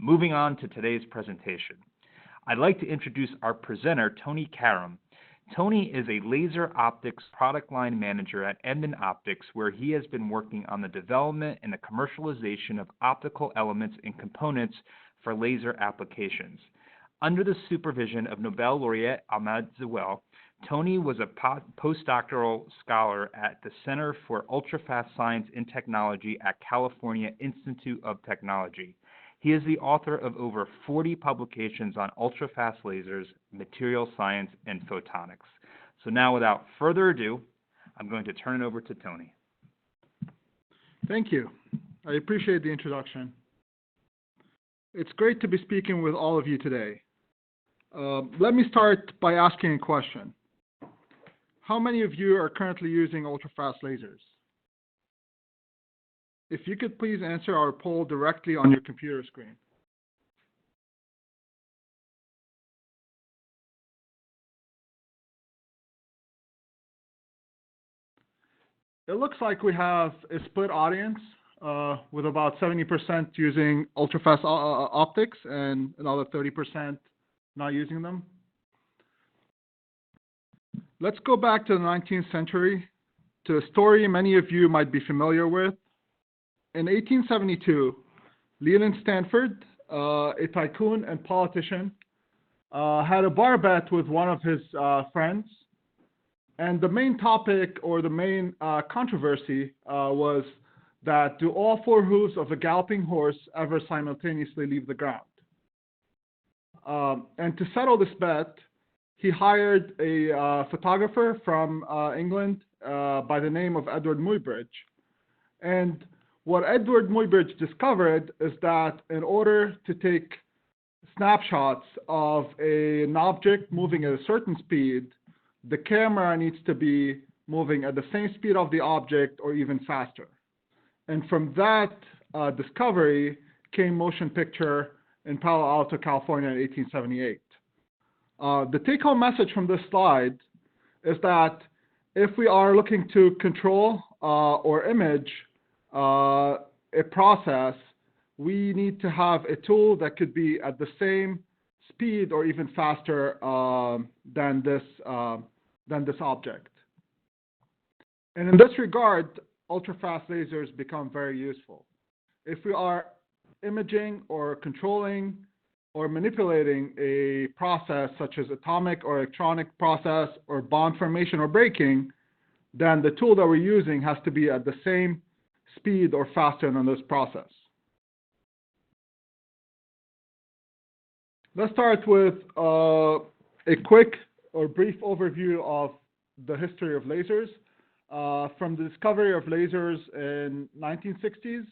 Moving on to today's presentation. I'd like to introduce our presenter, Tony Karam. Tony is a laser optics product line manager at Edmund Optics, where he has been working on the development and the commercialization of optical elements and components for laser applications. Under the supervision of Nobel laureate Ahmad Zewail, Tony was a postdoctoral scholar at the Center for Ultrafast Science and Technology at California Institute of Technology. He is the author of over 40 publications on ultrafast lasers, material science, and photonics. So now, without further ado, I'm going to turn it over to Tony. Thank you. I appreciate the introduction. It's great to be speaking with all of you today. Let me start by asking a question. How many of you are currently using ultrafast lasers? If you could please answer our poll directly on your computer screen. It looks like we have a split audience with about 70% using ultrafast optics and another 30% not using them. Let's go back to the 19th century, to a story many of you might be familiar with. In 1872, Leland Stanford, a tycoon and politician, had a bar bet with one of his friends. And the main topic, or the main controversy, was that do all four hooves of a galloping horse ever simultaneously leave the ground? And to settle this bet, he hired a photographer from England by the name of Edward Muybridge. And what Edward Muybridge discovered is that in order to take snapshots of an object moving at a certain speed, the camera needs to be moving at the same speed of the object or even faster. And from that discovery came motion picture in Palo Alto, California in 1878. The take-home message from this slide is that if we are looking to control or image a process, we need to have a tool that could be at the same speed or even faster than this object. And in this regard, ultrafast lasers become very useful. If we are imaging or controlling or manipulating a process such as atomic or electronic process or bond formation or breaking, then the tool that we're using has to be at the same speed or faster than this process. Let's start with a quick or brief overview of the history of lasers. From the discovery of lasers in 1960s,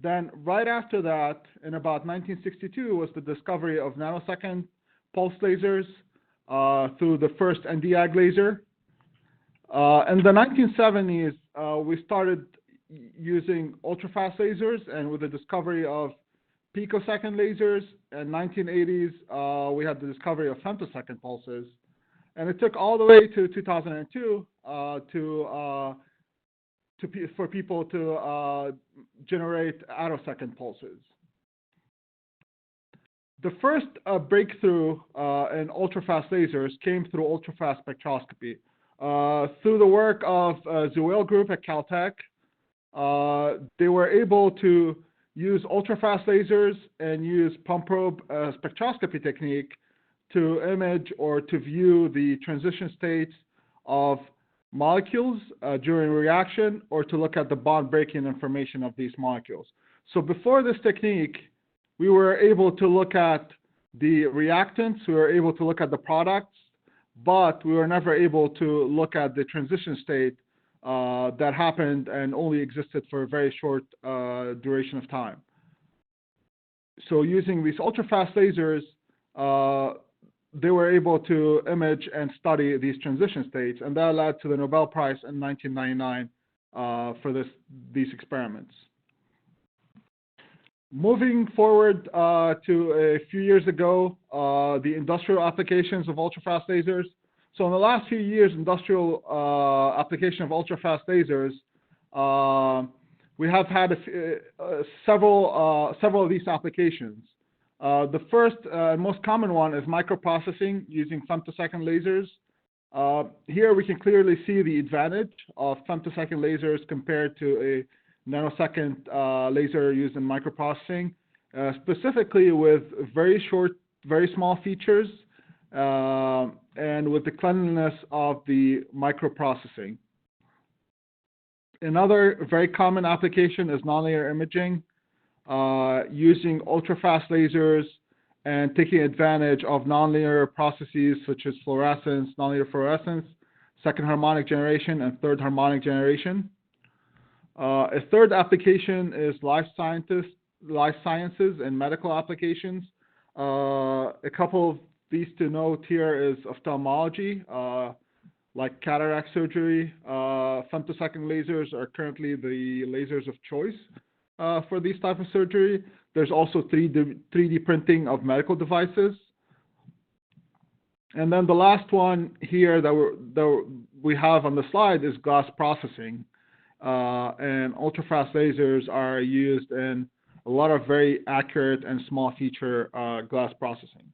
then right after that, in about 1962, was the discovery of nanosecond pulse lasers through the first Nd:YAG laser. In the 1970s, we started using ultrafast lasers, and with the discovery of picosecond lasers in 1980s, we had the discovery of femtosecond pulses. And it took all the way to 2002 for people to generate attosecond pulses. The first breakthrough in ultrafast lasers came through ultrafast spectroscopy. Through the work of Zewail group at Caltech, they were able to use ultrafast lasers and use pump probe spectroscopy technique to image or to view the transition states of molecules during reaction, or to look at the bond breaking information of these molecules. So before this technique, we were able to look at the reactants, we were able to look at the products, but we were never able to look at the transition state that happened and only existed for a very short duration of time. So using these ultrafast lasers, they were able to image and study these transition states, and that led to the Nobel Prize in 1999 for these experiments. Moving forward to a few years ago, the industrial applications of ultrafast lasers. So in the last few years, industrial application of ultrafast lasers, we have had several of these applications. The first and most common one is microprocessing using femtosecond lasers. Here we can clearly see the advantage of femtosecond lasers compared to a nanosecond laser used in microprocessing, specifically with very short, very small features, and with the cleanliness of the microprocessing. Another very common application is nonlinear imaging, using ultrafast lasers and taking advantage of nonlinear processes such as fluorescence, nonlinear fluorescence, second harmonic generation, and third harmonic generation. A third application is life sciences and medical applications. A couple of these to note here is ophthalmology, like cataract surgery. Femtosecond lasers are currently the lasers of choice for these type of surgery. There's also 3D printing of medical devices. And then the last one here that we have on the slide is glass processing. And ultrafast lasers are used in a lot of very accurate and small feature glass processing.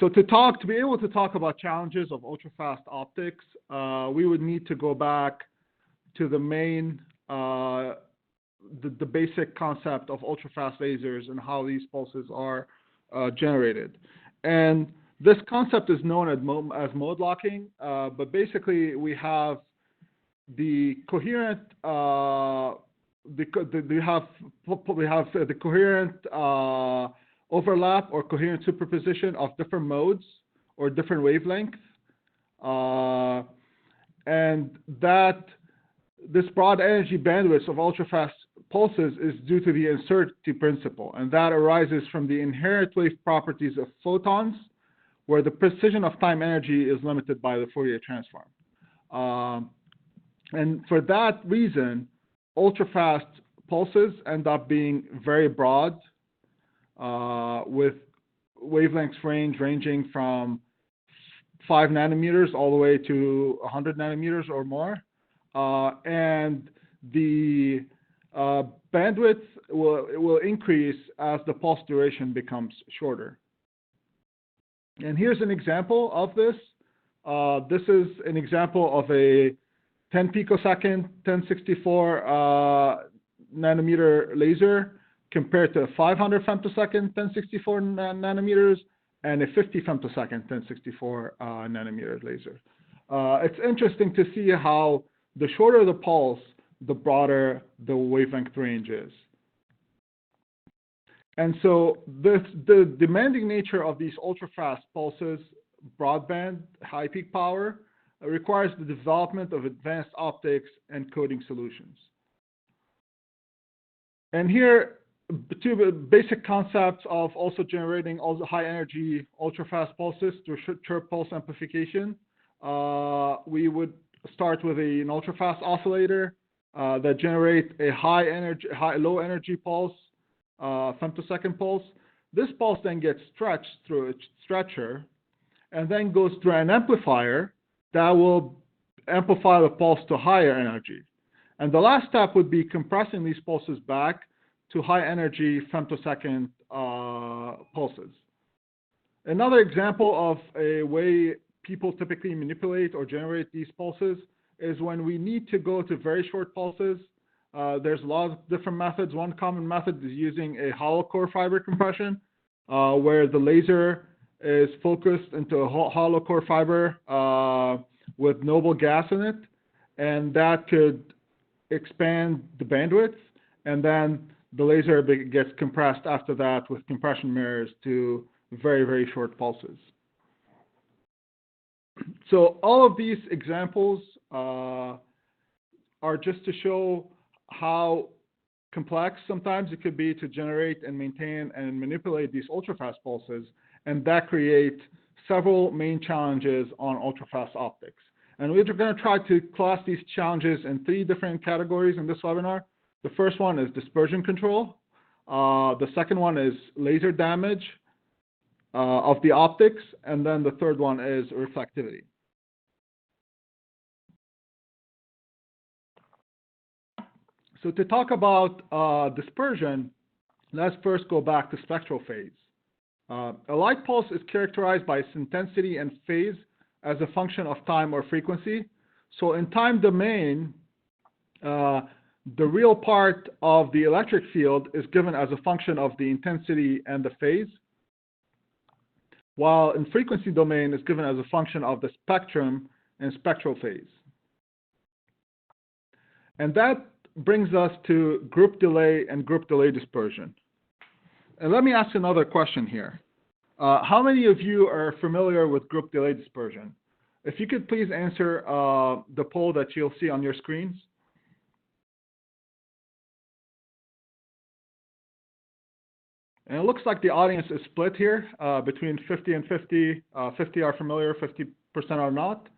So to be able to talk about challenges of ultrafast optics, we would need to go back to the main, the basic concept of ultrafast lasers and how these pulses are generated. And this concept is known as mode locking, but basically we have the coherent, we have the coherent overlap or coherent superposition of different modes or different wavelengths, and that this broad energy bandwidth of ultrafast pulses is due to the uncertainty principle, and that arises from the inherent wave properties of photons, where the precision of time energy is limited by the Fourier transform. And for that reason, ultrafast pulses end up being very broad, with wavelengths ranging from 5 nanometers all the way to 100 nanometers or more. And the bandwidth will increase as the pulse duration becomes shorter. And here's an example of this. This is an example of a 10 picosecond, 1064 nanometer laser compared to a 500 femtosecond, 1064 nanometers, and a 50 femtosecond, 1064 nanometer laser. It's interesting to see how the shorter the pulse, the broader the wavelength range is. And so the demanding nature of these ultrafast pulses, broadband, high peak power, requires the development of advanced optics and coding solutions. And here, two basic concepts of also generating all the high energy ultrafast pulses through chirp pulse amplification. We would start with an ultrafast oscillator that generates a low energy pulse, femtosecond pulse. This pulse then gets stretched through a stretcher and then goes through an amplifier that will amplify the pulse to higher energy. And the last step would be compressing these pulses back to high energy femtosecond pulses. Another example of a way people typically manipulate or generate these pulses is when we need to go to very short pulses. There's a lot of different methods. One common method is using a hollow core fiber compression, where the laser is focused into a hollow core fiber with noble gas in it, and that could expand the bandwidth, and then the laser gets compressed after that with compression mirrors to very, very short pulses. So all of these examples are just to show how complex sometimes it could be to generate and maintain and manipulate these ultrafast pulses, and that creates several main challenges on ultrafast optics. And we're going to try to class these challenges in 3 different categories in this webinar. The first one is dispersion control. The second one is laser damage of the optics. And then the third one is reflectivity. So to talk about dispersion, let's first go back to spectral phase. A light pulse is characterized by its intensity and phase as a function of time or frequency. So in time domain, the real part of the electric field is given as a function of the intensity and the phase, while in frequency domain is given as a function of the spectrum and spectral phase. And that brings us to group delay and group delay dispersion. And let me ask another question here. How many of you are familiar with group delay dispersion? If you could please answer the poll that you'll see on your screens. And it looks like the audience is split here between 50 and 50. 50 are familiar, 50% are not.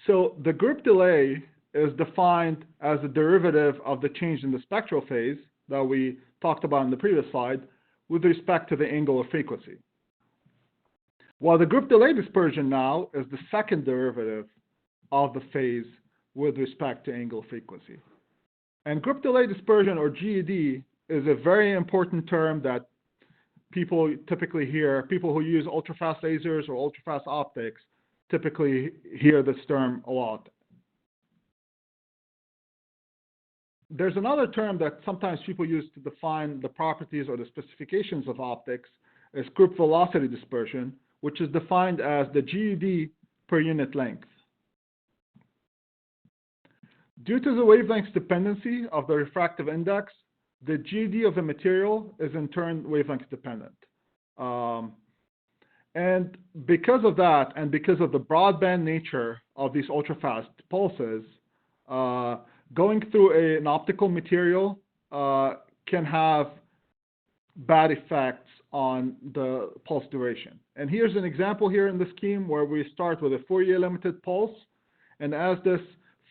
So the group delay is defined as a derivative of the change in the spectral phase that we talked about in the previous slide with respect to the angular frequency. While the group delay dispersion now is the second derivative of the phase with respect to angular frequency. And group delay dispersion, or GDD, is a very important term that people typically hear. People who use ultrafast lasers or ultrafast optics typically hear this term a lot. There's another term that sometimes people use to define the properties or the specifications of optics is group velocity dispersion, which is defined as the GDD per unit length. Due to the wavelength dependency of the refractive index, the GDD of a material is in turn wavelength dependent. And because of that, and because of the broadband nature of these ultrafast pulses, going through an optical material can have bad effects on the pulse duration. And here's an example here in the scheme where we start with a Fourier limited pulse. And as this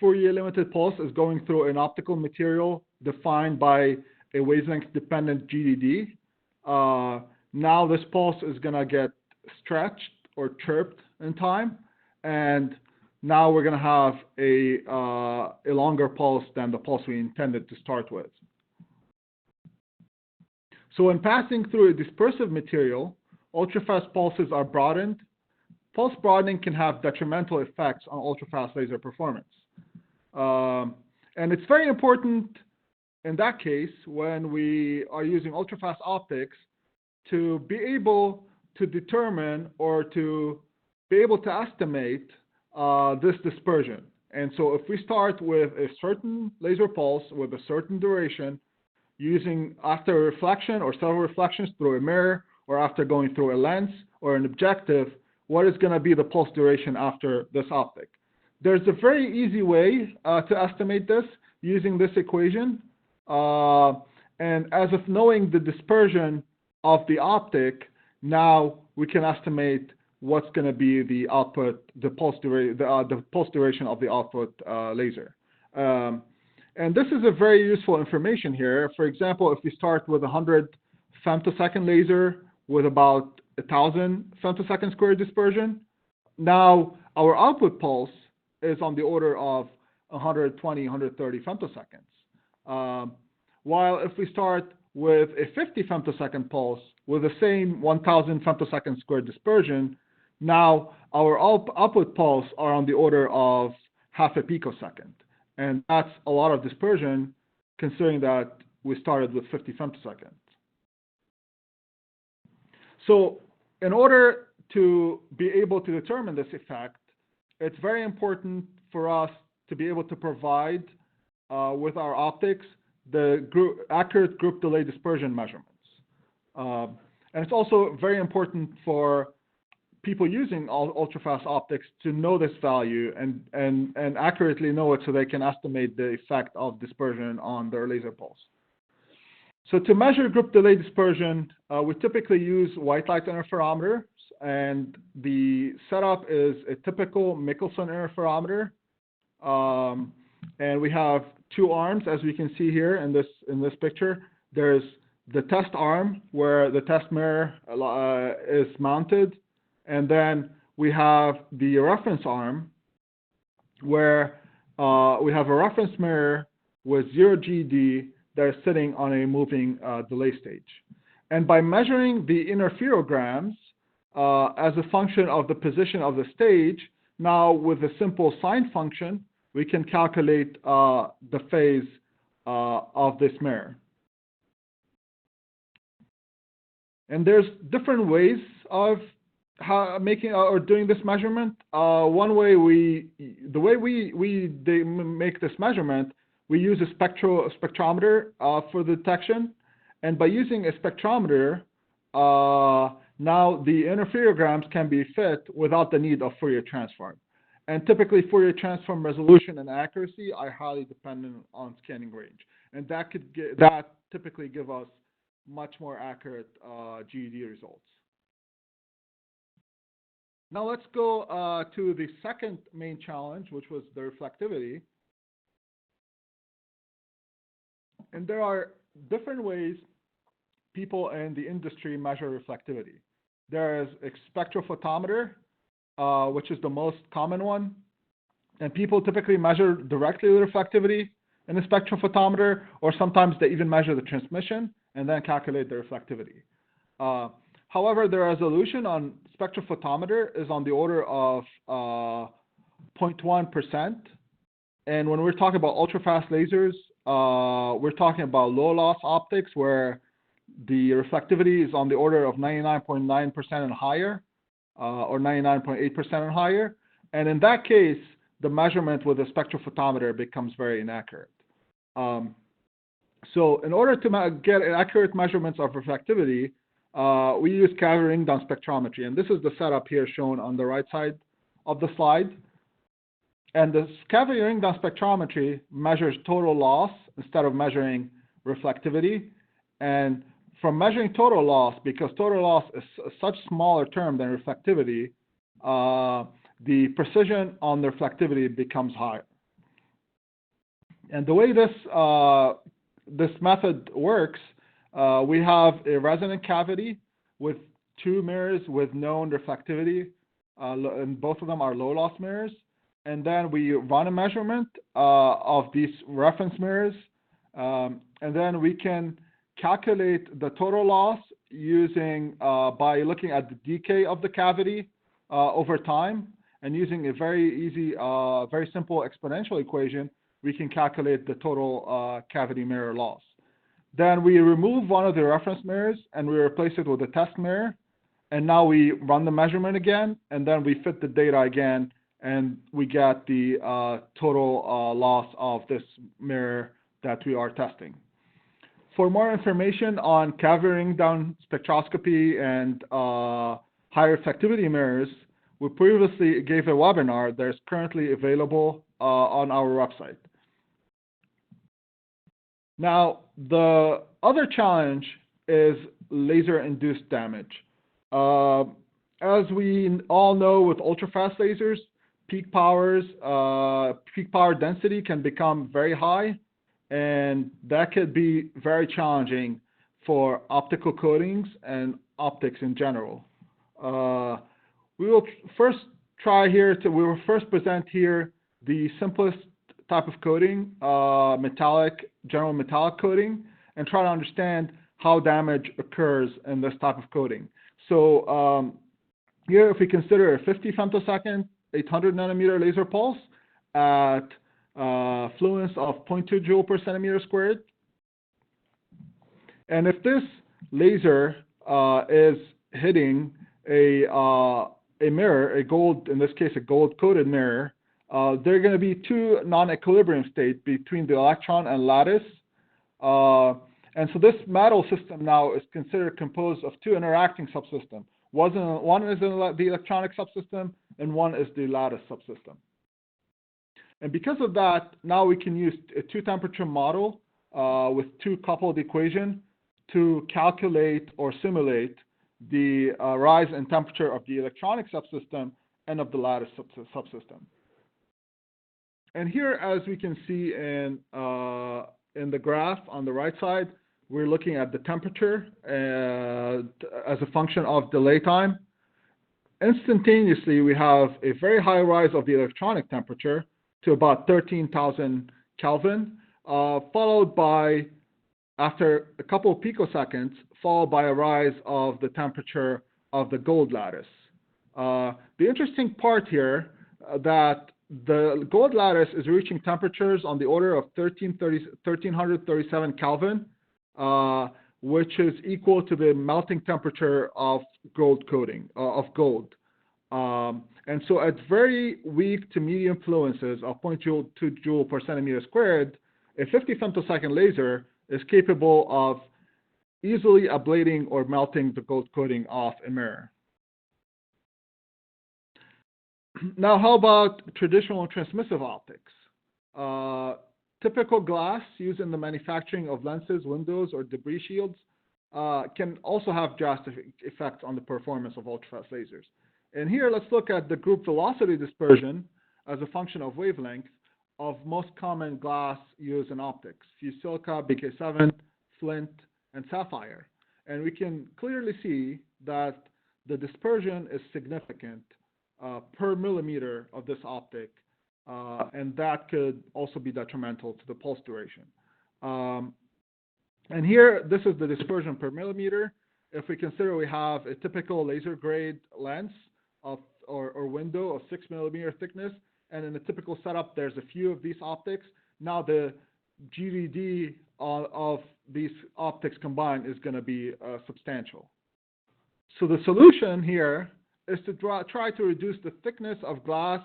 Fourier limited pulse is going through an optical material defined by a wavelength dependent GDD, now this pulse is going to get stretched or chirped in time. And now we're going to have a longer pulse than the pulse we intended to start with. So when passing through a dispersive material, ultrafast pulses are broadened. Pulse broadening can have detrimental effects on ultrafast laser performance. And it's very important in that case when we are using ultrafast optics to be able to determine or to be able to estimate this dispersion. And so if we start with a certain laser pulse with a certain duration, using after a reflection or several reflections through a mirror, or after going through a lens or an objective, what is going to be the pulse duration after this optic? There's a very easy way to estimate this using this equation. And as of knowing the dispersion of the optic, now we can estimate what's going to be the output, the pulse duration of the output laser. And this is a very useful information here. For example, if we start with 100 femtosecond laser with about 1,000 femtosecond square dispersion, now our output pulse is on the order of 120, 130 femtoseconds. While if we start with a 50 femtosecond pulse with the same 1,000 femtosecond square dispersion, now our output pulse are on the order of half a picosecond. And that's a lot of dispersion considering that we started with 50 femtoseconds. So in order to be able to determine this effect, it's very important for us to be able to provide with our optics the accurate group delay dispersion measurements. And it's also very important for people using ultrafast optics to know this value and accurately know it so they can estimate the effect of dispersion on their laser pulse. So to measure group delay dispersion, we typically use white light interferometers, and the setup is a typical Michelson interferometer. And we have two arms, as we can see here in this picture. There's the test arm where the test mirror is mounted, and then we have the reference arm where we have a reference mirror with 0 GD that are sitting on a moving delay stage. And by measuring the interferograms as a function of the position of the stage, now with a simple sine function, we can calculate the phase of this mirror. And there's different ways of making or doing this measurement. One way the way we make this measurement, we use a spectrometer for the detection. And by using a spectrometer, now the interferograms can be fit without the need of Fourier transform. And typically Fourier transform resolution and accuracy are highly dependent on scanning range. And that typically give us much more accurate GDD results. Now let's go to the second main challenge, which was the reflectivity. And there are different ways people in the industry measure reflectivity. There is a spectrophotometer, which is the most common one. And people typically measure directly the reflectivity in the spectrophotometer, or sometimes they even measure the transmission and then calculate the reflectivity. However, the resolution on spectrophotometer is on the order of 0.1%. And when we're talking about ultrafast lasers, we're talking about low loss optics where the reflectivity is on the order of 99.9% and higher, or 99.8% and higher. And in that case, the measurement with a spectrophotometer becomes very inaccurate. So in order to get accurate measurements of reflectivity, we use cavity ring down spectrometry. And this is the setup here shown on the right side of the slide. And this cavity ring down spectrometry measures total loss instead of measuring reflectivity. And from measuring total loss, because total loss is such smaller term than reflectivity, the precision on the reflectivity becomes higher. And the way this method works, we have a resonant cavity with two mirrors with known reflectivity, and both of them are low loss mirrors. And then we run a measurement of these reference mirrors, and then we can calculate the total loss using by looking at the decay of the cavity over time, and using a very easy, very simple exponential equation, we can calculate the total cavity mirror loss. Then we remove one of the reference mirrors and we replace it with a test mirror, and now we run the measurement again, and then we fit the data again, and we get the total loss of this mirror that we are testing. For more information on cavity ring down spectroscopy and high reflectivity mirrors, we previously gave a webinar that is currently available on our website. Now, the other challenge is laser-induced damage. As we all know, with ultrafast lasers, peak power density can become very high, and that could be very challenging for optical coatings and optics in general. We will first present here the simplest type of coating, general metallic coating, and try to understand how damage occurs in this type of coating. So here, if we consider a 50 femtosecond, 800 nanometer laser pulse at fluence of 0.2 joule per centimeter squared, and if this laser is hitting a mirror, in this case a gold-coated mirror, there are going to be two non-equilibrium states between the electron and lattice. And so this metal system now is considered composed of two interacting subsystems. One is the electronic subsystem, and one is the lattice subsystem. And because of that, now we can use a two-temperature model with two coupled equations to calculate or simulate the rise in temperature of the electronic subsystem and of the lattice subsystem. And here, as we can see in the graph on the right side, we're looking at the temperature as a function of delay time. Instantaneously, we have a very high rise of the electronic temperature to about 13,000 Kelvin, followed by after a couple of picoseconds, followed by a rise of the temperature of the gold lattice. The interesting part here that the gold lattice is reaching temperatures on the order of 1337 Kelvin, which is equal to the melting temperature of gold coating, of gold. And so at very weak to medium fluences of 0.2 joule per centimeter squared, a 50 femtosecond laser is capable of easily ablating or melting the gold coating off a mirror. Now, how about traditional transmissive optics? Typical glass used in the manufacturing of lenses, windows, or debris shields can also have drastic effects on the performance of ultrafast lasers. And here, let's look at the group velocity dispersion as a function of wavelength of most common glass used in optics: fused silica, BK7, flint, and sapphire. And we can clearly see that the dispersion is significant per millimeter of this optic, and that could also be detrimental to the pulse duration. And here, this is the dispersion per millimeter. If we consider we have a typical laser grade lens or window of 6 millimeter thickness, and in a typical setup, there's a few of these optics. Now the GDD of these optics combined is going to be substantial. So the solution here is to try to reduce the thickness of glass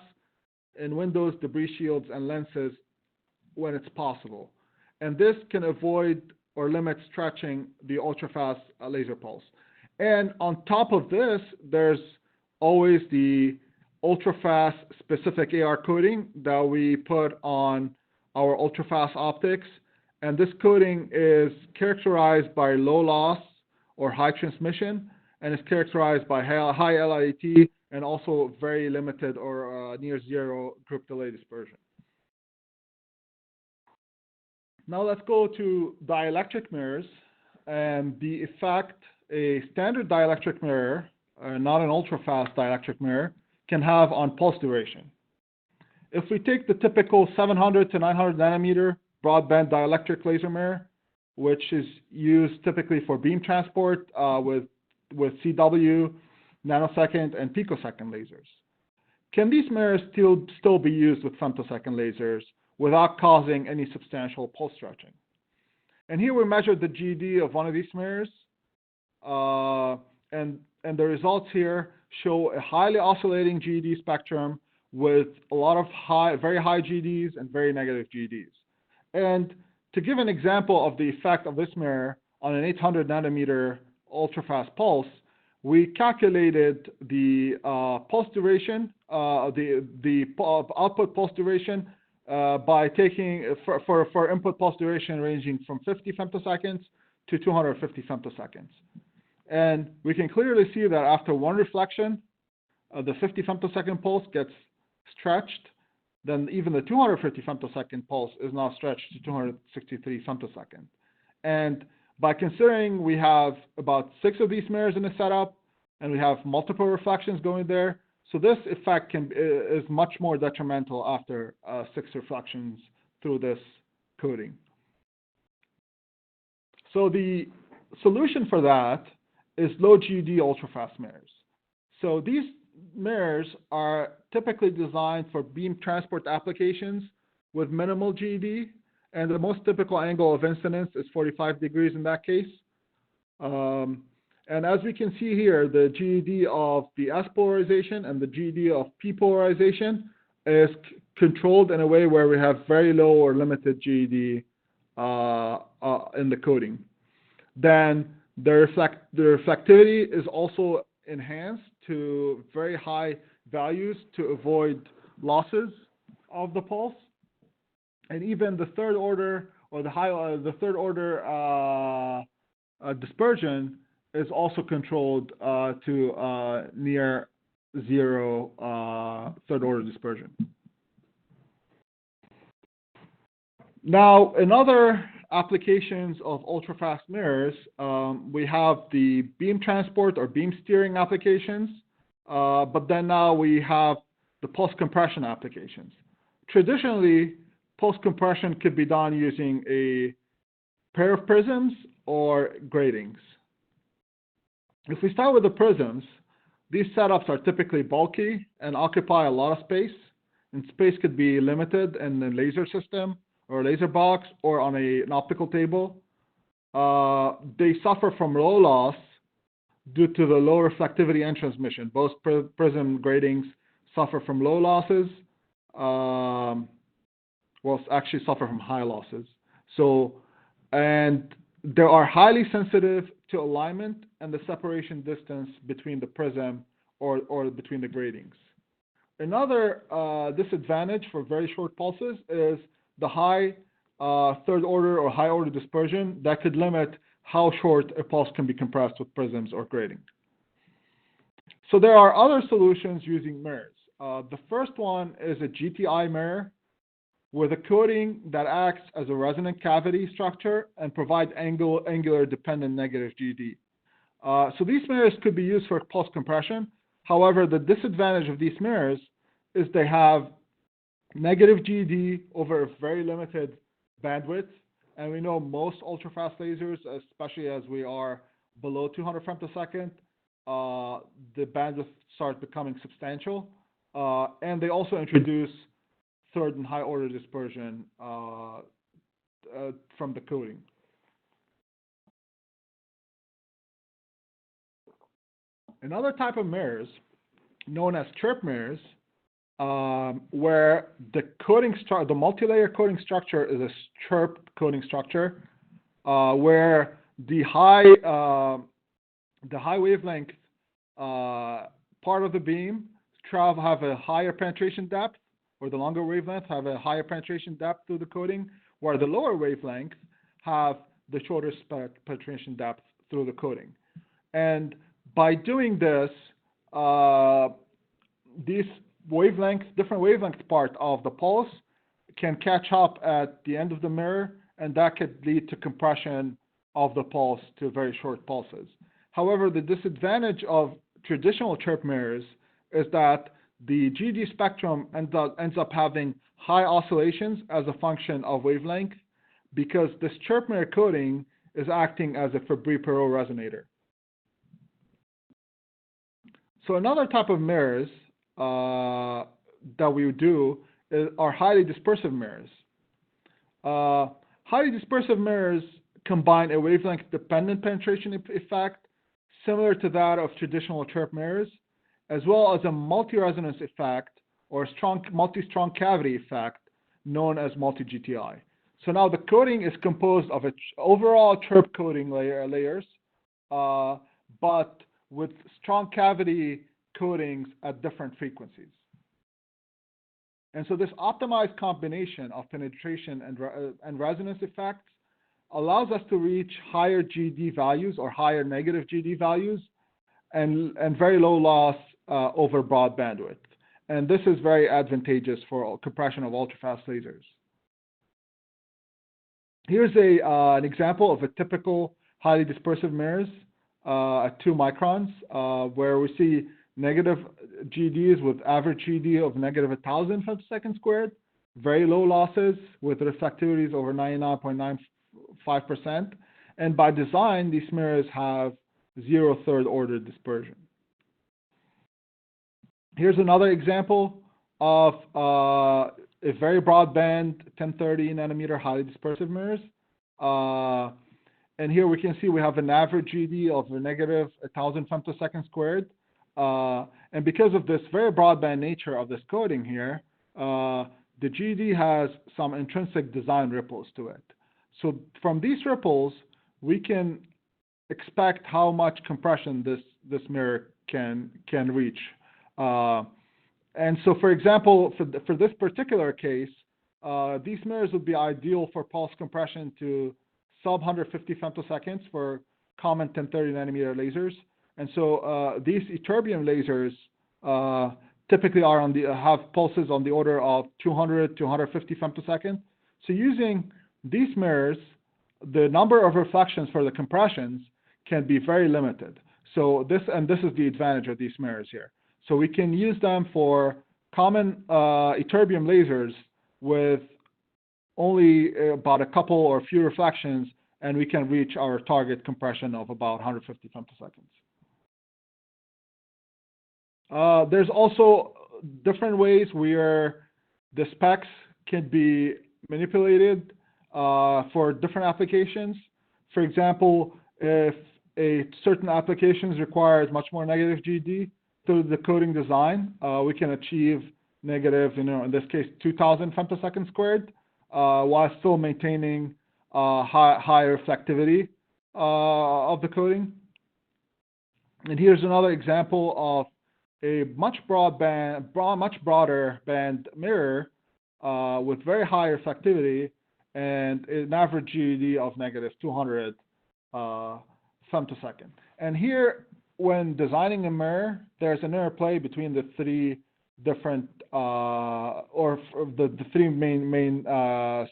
in windows, debris shields, and lenses when it's possible. And this can avoid or limit stretching the ultrafast laser pulse. And on top of this, there's always the ultrafast specific AR coating that we put on our ultrafast optics. And this coating is characterized by low loss or high transmission, and is characterized by high LIDT and also very limited or near zero group delay dispersion. Now let's go to dielectric mirrors and the effect a standard dielectric mirror, not an ultrafast dielectric mirror, can have on pulse duration. If we take the typical 700 to 900 nanometer broadband dielectric laser mirror, which is used typically for beam transport with CW, nanosecond, and picosecond lasers. Can these mirrors still be used with femtosecond lasers without causing any substantial pulse stretching? And here we measured the GD of one of these mirrors, and the results here show a highly oscillating GD spectrum with a lot of very high GDs and very negative GDs. And to give an example of the effect of this mirror on an 800 nanometer ultrafast pulse, we calculated the pulse duration, the output pulse duration by taking for input pulse duration ranging from 50 femtoseconds to 250 femtoseconds. And we can clearly see that after one reflection, the 50 femtosecond pulse gets stretched. Then even the 250 femtosecond pulse is now stretched to 263 femtoseconds. And by considering we have about 6 of these mirrors in the setup, and we have multiple reflections going there, so this effect is much more detrimental after 6 reflections through this coating. So the solution for that is low GD ultrafast mirrors. So these mirrors are typically designed for beam transport applications with minimal GD, and the most typical angle of incidence is 45 degrees in that case. And as we can see here, the GD of the S polarization and the GD of P polarization is controlled in a way where we have very low or limited GD in the coating. Then the reflectivity is also enhanced to very high values to avoid losses of the pulse. And even the third order or the third order dispersion is also controlled to near zero third order dispersion. Now, in other applications of ultrafast mirrors, we have the beam transport or beam steering applications, but then now we have the pulse compression applications. Traditionally, pulse compression could be done using a pair of prisms or gratings. If we start with the prisms, these setups are typically bulky and occupy a lot of space, and space could be limited in a laser system or a laser box or on an optical table. They suffer from low loss due to the low reflectivity and transmission. Both prism gratings suffer from low losses. Actually suffer from high losses. And they are highly sensitive to alignment and the separation distance between the prism or between the gratings. Another disadvantage for very short pulses is the high third order or high order dispersion that could limit how short a pulse can be compressed with prisms or grating. So there are other solutions using mirrors. The first one is a GTI mirror with a coating that acts as a resonant cavity structure and provides angular dependent negative GD. So these mirrors could be used for pulse compression. However, the disadvantage of these mirrors is they have negative GD over a very limited bandwidth. And we know most ultrafast lasers, especially as we are below 200 femtosecond, the bandwidth starts becoming substantial. And they also introduce third and high order dispersion from the coating. Another type of mirrors, known as chirp mirrors, where the multi-layer coating structure is a chirp coating structure, where the high wavelength part of the beam have a higher penetration depth, or the longer wavelength have a higher penetration depth through the coating, where the lower wavelength have the shorter penetration depth through the coating. And by doing this, these different wavelength part of the pulse can catch up at the end of the mirror, and that could lead to compression of the pulse to very short pulses. However, the disadvantage of traditional chirp mirrors is that the GD spectrum ends up having high oscillations as a function of wavelength, because this chirp mirror coating is acting as a Fabry-Perot resonator. So another type of mirrors that we do are highly dispersive mirrors. Highly dispersive mirrors combine a wavelength-dependent penetration effect similar to that of traditional chirp mirrors, as well as a multi-resonance effect or multi-strong cavity effect known as multi-GTI. So now the coating is composed of overall chirp coating layers, but with strong cavity coatings at different frequencies. And so this optimized combination of penetration and resonance effects allows us to reach higher GD values or higher negative GD values and very low loss over broad bandwidth. And this is very advantageous for compression of ultrafast lasers. Here's an example of a typical highly dispersive mirrors at 2 microns, where we see negative GDs with average GD of negative 1,000 femtosecond squared, very low losses with reflectivities over 99.95%. And by design, these mirrors have 0 third order dispersion. Here's another example of a very broadband 1030 nanometer highly dispersive mirrors. And here we can see we have an average GD of a negative 1,000 femtosecond squared. And because of this very broadband nature of this coating here, the GD has some intrinsic design ripples to it. So from these ripples, we can expect how much compression this mirror can reach. And so, for example, for this particular case, these mirrors would be ideal for pulse compression to sub 150 femtoseconds for common 1030 nanometer lasers. And so these ytterbium lasers typically have pulses on the order of 200 to 150 femtoseconds. So using these mirrors, the number of reflections for the compressions can be very limited. So this is the advantage of these mirrors here. So we can use them for common ytterbium lasers with only about a couple or few reflections and we can reach our target compression of about 150 femtoseconds. There's also different ways where the specs can be manipulated for different applications. For example, if a certain applications requires much more negative GD through the coding design, we can achieve negative, in this case, 2,000 femtoseconds squared, while still maintaining high reflectivity of the coding. And here's another example of a much broader band mirror with very high reflectivity and an average GED of negative 200 femtosecond. And here, when designing a mirror, there's an interplay between the three different the three main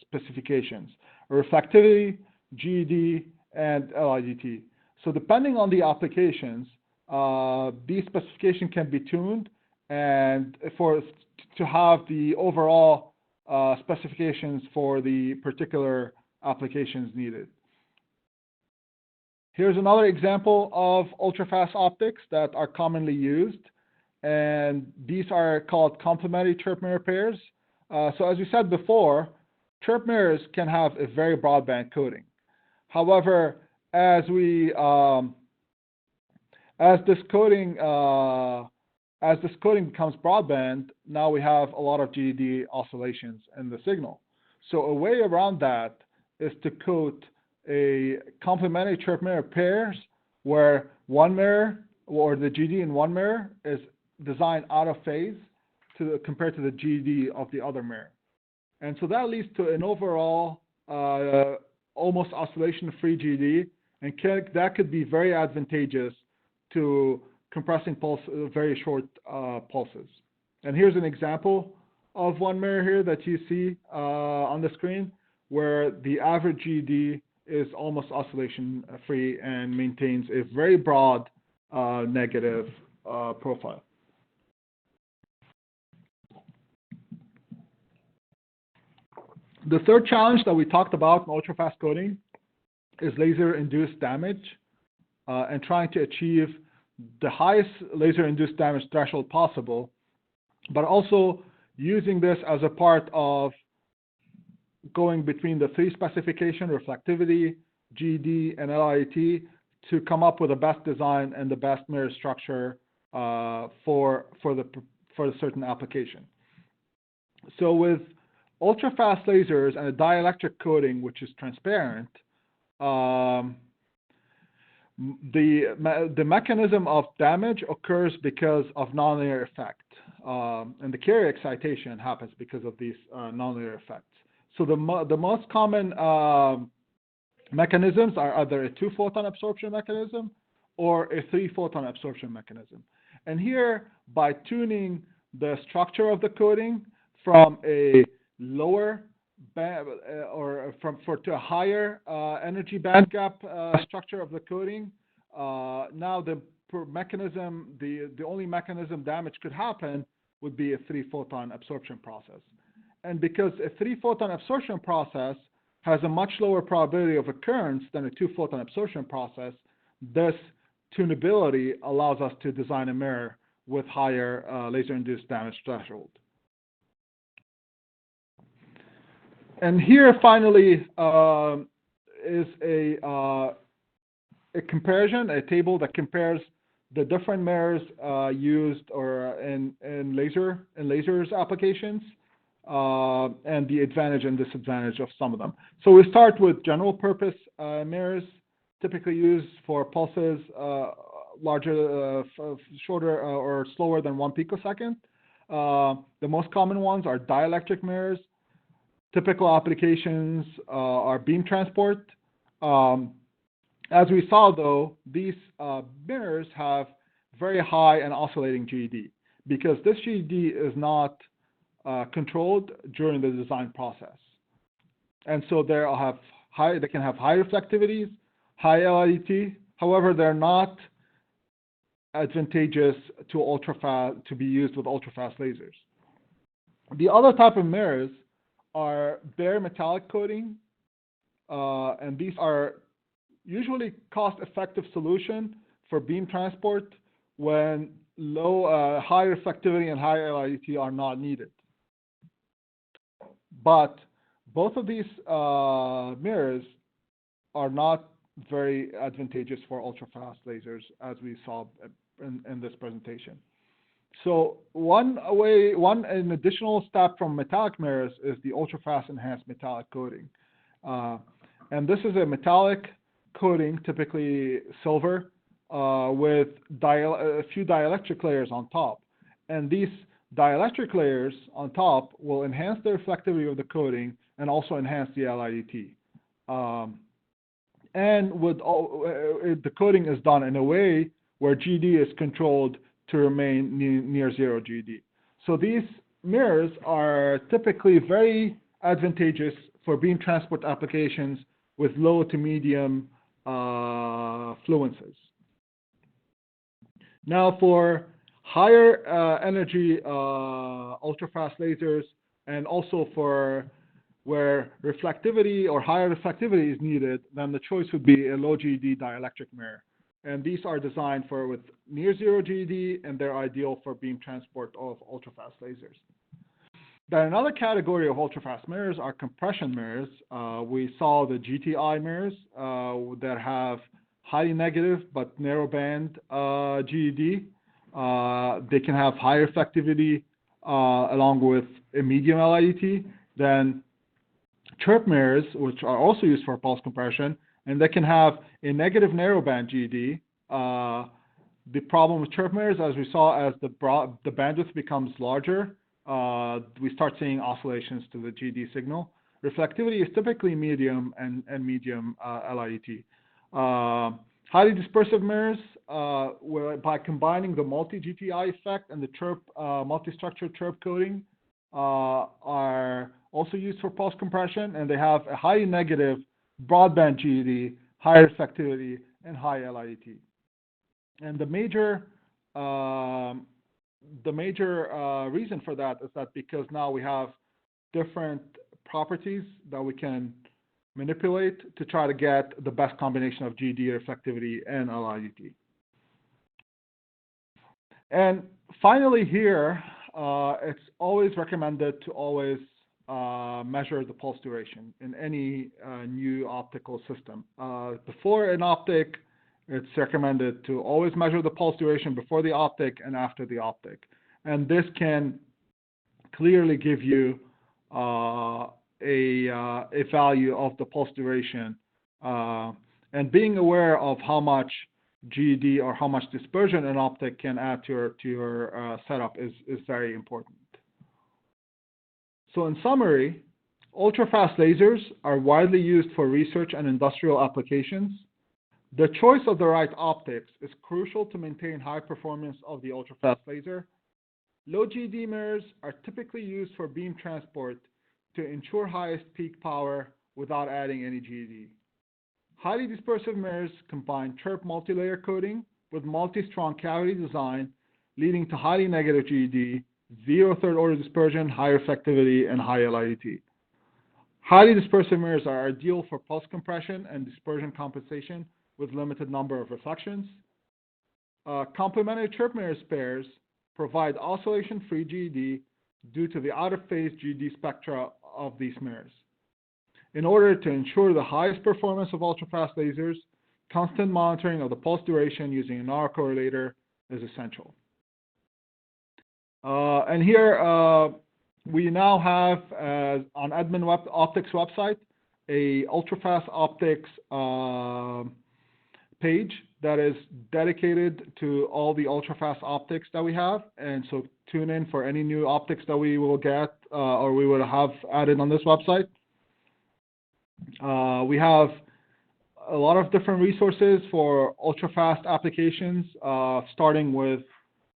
specifications: reflectivity, GED, and LIDT. So depending on the applications, these specifications can be tuned and to have the overall specifications for the particular applications needed. Here's another example of ultrafast optics that are commonly used, and these are called complementary chirp mirror pairs. So as we said before, chirp mirrors can have a very broadband coding. However, as this coding becomes broadband, now we have a lot of GDD oscillations in the signal. So a way around that is to code a complementary chirp mirror pairs where one mirror or the GD in one mirror is designed out of phase compared to the GD of the other mirror. And so that leads to an overall almost oscillation-free GD, and that could be very advantageous to compressing very short pulses. And here's an example of one mirror here that you see on the screen, where the average GD is almost oscillation-free and maintains a very broad negative profile. The third challenge that we talked about in ultrafast coding is laser-induced damage and trying to achieve the highest laser-induced damage threshold possible, but also using this as a part of going between the three specifications, reflectivity, GD, and LIT, to come up with the best design and the best mirror structure for the certain application. So with ultrafast lasers and a dielectric coating, which is transparent, the mechanism of damage occurs because of nonlinear effect, and the carrier excitation happens because of these nonlinear effects. So the most common mechanisms are either a 2-photon absorption mechanism or a 3-photon absorption mechanism. And here, by tuning the structure of the coating from a lower band to a higher energy band gap structure of the coating, now the only mechanism damage could happen would be a 3-photon absorption process. And because a 3-photon absorption process has a much lower probability of occurrence than a 2-photon absorption process, this tunability allows us to design a mirror with higher laser-induced damage threshold. And here, finally, is a comparison, a table that compares the different mirrors used or in lasers applications, and the advantage and disadvantage of some of them. So we start with general purpose mirrors, typically used for pulses larger, shorter, or slower than 1 picosecond. The most common ones are dielectric mirrors. Typical applications are beam transport. As we saw, though, these mirrors have very high and oscillating GED because this GED is not controlled during the design process. And so they can have high reflectivities, high LIDT. However, they're not advantageous to be used with ultrafast lasers. The other type of mirrors are bare metallic coating, and these are usually cost-effective solution for beam transport when high reflectivity and high LIDT are not needed. But both of these mirrors are not very advantageous for ultrafast lasers, as we saw in this presentation. So an additional step from metallic mirrors is the ultrafast enhanced metallic coating. And this is a metallic coating, typically silver, with a few dielectric layers on top. And these dielectric layers on top will enhance the reflectivity of the coating and also enhance the LIDT. The coating is done in a way where GD is controlled to remain near zero GD. So these mirrors are typically very advantageous for beam transport applications with low to medium fluences. Now for higher energy ultrafast lasers, and also for where reflectivity or higher reflectivity is needed, then the choice would be a low GD dielectric mirror. And these are designed with near zero GD, and they're ideal for beam transport of ultrafast lasers. Then another category of ultrafast mirrors are compression mirrors. We saw the GTI mirrors that have highly negative but narrow band GED. They can have high reflectivity along with a medium LIDT. Then chirp mirrors, which are also used for pulse compression, and they can have a negative narrowband GD. The problem with chirp mirrors, as we saw, as the bandwidth becomes larger, we start seeing oscillations to the GD signal. Reflectivity is typically medium and medium LIDT. Highly dispersive mirrors, by combining the multi-GTI effect and the chirp, multi-structure chirp coating, are also used for pulse compression, and they have a highly negative broadband GED, high reflectivity, and high LIDT. And the major reason for that is that because now we have different properties that we can manipulate to try to get the best combination of GD, reflectivity, and LIDT. And finally here, it's always recommended to always measure the pulse duration in any new optical system. Before an optic, it's recommended to always measure the pulse duration before the optic and after the optic. And this can clearly give you a value of the pulse duration. And being aware of how much GD or how much dispersion an optic can add to your setup is very important. So in summary, ultrafast lasers are widely used for research and industrial applications. The choice of the right optics is crucial to maintain high performance of the ultrafast laser. Low GD mirrors are typically used for beam transport to ensure highest peak power without adding any GD. Highly dispersive mirrors combine chirp multilayer coating with multi-strong cavity design, leading to highly negative GD, zero third-order dispersion, high reflectivity, and high LIDT. Highly dispersive mirrors are ideal for pulse compression and dispersion compensation with limited number of reflections. Complementary chirp mirror pairs provide oscillation-free GD due to the out-of-phase GD spectra of these mirrors. In order to ensure the highest performance of ultrafast lasers, constant monitoring of the pulse duration using an autocorrelator is essential. And here we now have on Edmund Optics website a Ultrafast Optics page that is dedicated to all the ultrafast optics that we have. And so tune in for any new optics that we will get or we will have added on this website. We have a lot of different resources for ultrafast applications, starting with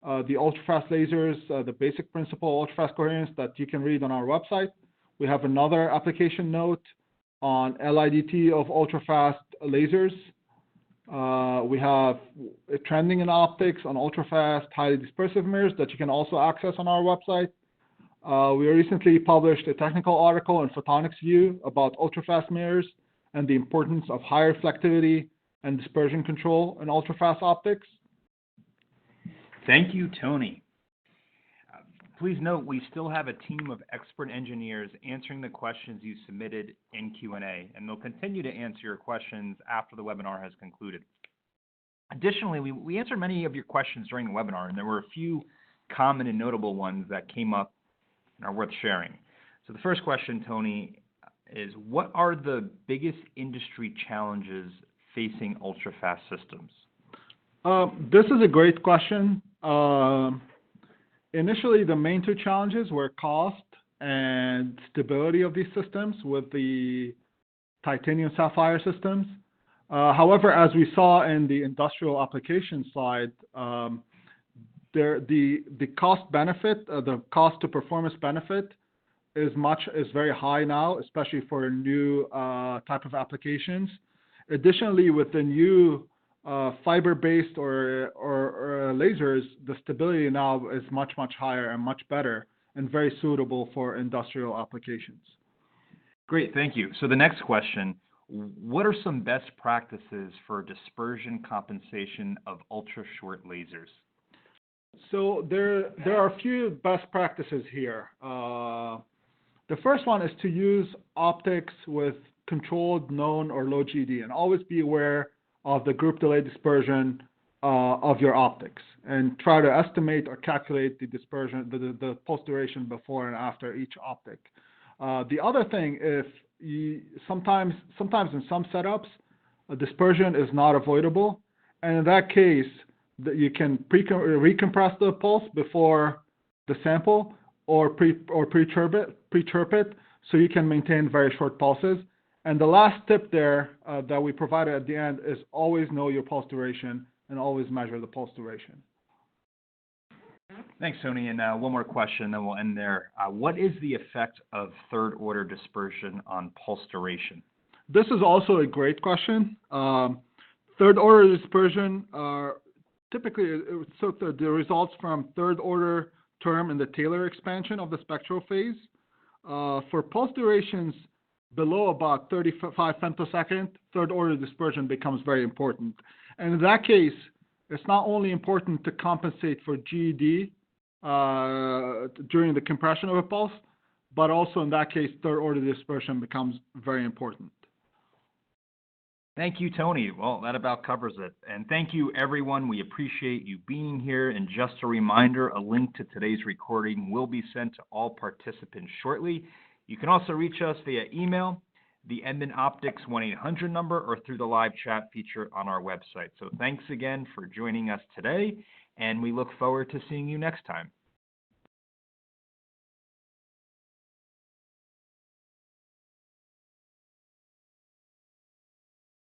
the ultrafast lasers, the basic principle ultrafast coherence that you can read on our website. We have another application note on LIDT of ultrafast lasers. We have a trending in optics on ultrafast highly dispersive mirrors that you can also access on our website. We recently published a technical article in Photonics View about ultrafast mirrors and the importance of high reflectivity and dispersion control in ultrafast optics. Thank you, Tony. Please note we still have a team of expert engineers answering the questions you submitted in Q&A, and they'll continue to answer your questions after the webinar has concluded. Additionally, we answered many of your questions during the webinar, and there were a few common and notable ones that came up and are worth sharing. So the first question, Tony, is what are the biggest industry challenges facing ultrafast systems? This is a great question. Initially, the main two challenges were cost and stability of these systems with the titanium sapphire systems. However, as we saw in the industrial application slide, the cost benefit, the cost to performance benefit is very high now, especially for new type of applications. Additionally, with the new fiber-based or lasers, the stability now is much higher and much better and very suitable for industrial applications. Great, thank you. So the next question, what are some best practices for dispersion compensation of ultra-short lasers? So there are a few best practices here. The first one is to use optics with controlled, known, or low GD, and always be aware of the group delay dispersion of your optics, and try to estimate or calculate the dispersion, the pulse duration before and after each optic. The other thing, sometimes in some setups, a dispersion is not avoidable, and in that case, you can recompress the pulse before the sample, or pre-chirp it, so you can maintain very short pulses. And the last tip there that we provided at the end is always know your pulse duration and always measure the pulse duration. Thanks, Tony. And one more question, then we'll end there. What is the effect of third-order dispersion on pulse duration? This is also a great question. Third-order dispersion typically the results from third-order term in the Taylor expansion of the spectral phase. For pulse durations below about 35 femtosecond, third-order dispersion becomes very important. And in that case, it's not only important to compensate for GED during the compression of a pulse, but also in that case, third-order dispersion becomes very important. Thank you, Tony. Well, that about covers it. And thank you, everyone. We appreciate you being here. And just a reminder, a link to today's recording will be sent to all participants shortly. You can also reach us via email, the Edmund Optics 1-800 number, or through the live chat feature on our website. So thanks again for joining us today, and we look forward to seeing you next time.